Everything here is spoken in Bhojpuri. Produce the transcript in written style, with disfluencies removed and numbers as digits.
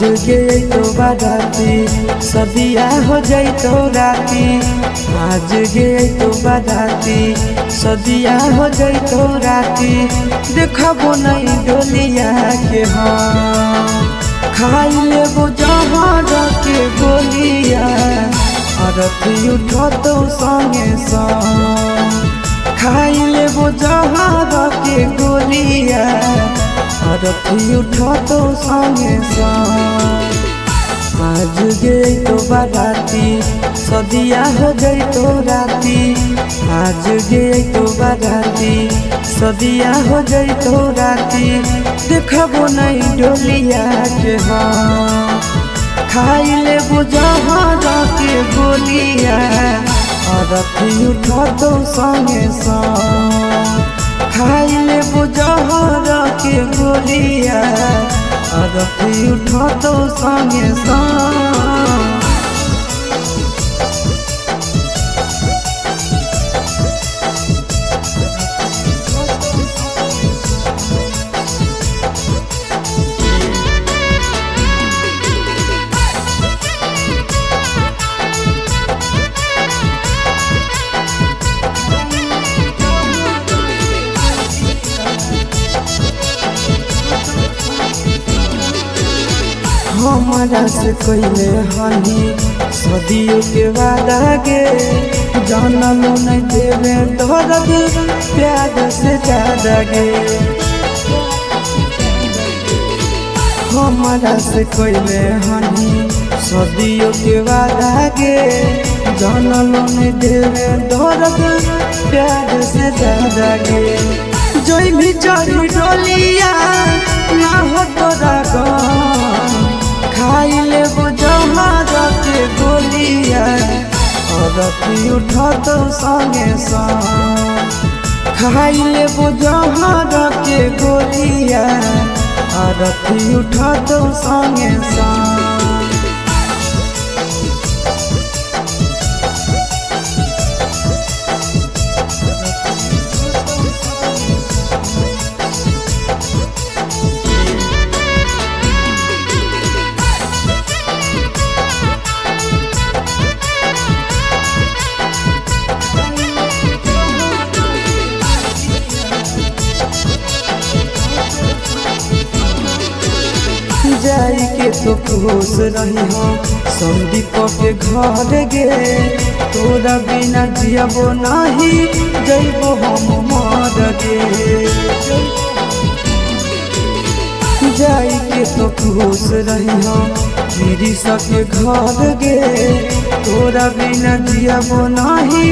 गए तो बाराती सदिया हो जाई तो राती। आज गए तो बाराती सदिया हो जाई तो राती। देखबो नहीं डोलिया के हम खाई लेबो जहर के गोलिया। अरथी उठो तो संगे संग खाई लेबो जहर के गोलिया। अरथी उठो तो संगे संग आज गई तो बाराती सदिया हो गई तो राती। आज गई तो बाराती सदिया हो गई तो राती। देखबो नहीं डोलिया के हम खाई लेबो जहर के गोलिया। अरथी उठो तो संगे संग खाई लेबो जहर के गोलिया। अरथी उठो तो संगे संग हमारा से कैले हनी सदियों के वादा गे। जानलो नहीं देवे दर्द प्यार से ज्यादा गे। हमारा से कैले हनी सदियों के वादा गे। जानलो नहीं देवे दर्द प्यार से ज्यादा गे। जोई भी चढ़ी डोलिया ना हो तोरा गम खाई लेबो जहर के गोलिया। अरथी उठो तो संगे संग खाई लेबो जहर के गोलिया। अरथी उठो तो संगे संग जाई के तो खुश रही हो संदीप के घर गे। तोरा बिना जियबो नहीं जइबो हम मर गे। जाई के तो खुश रही हो गिरी सके घर गे। तोरा बिना जियबो नहीं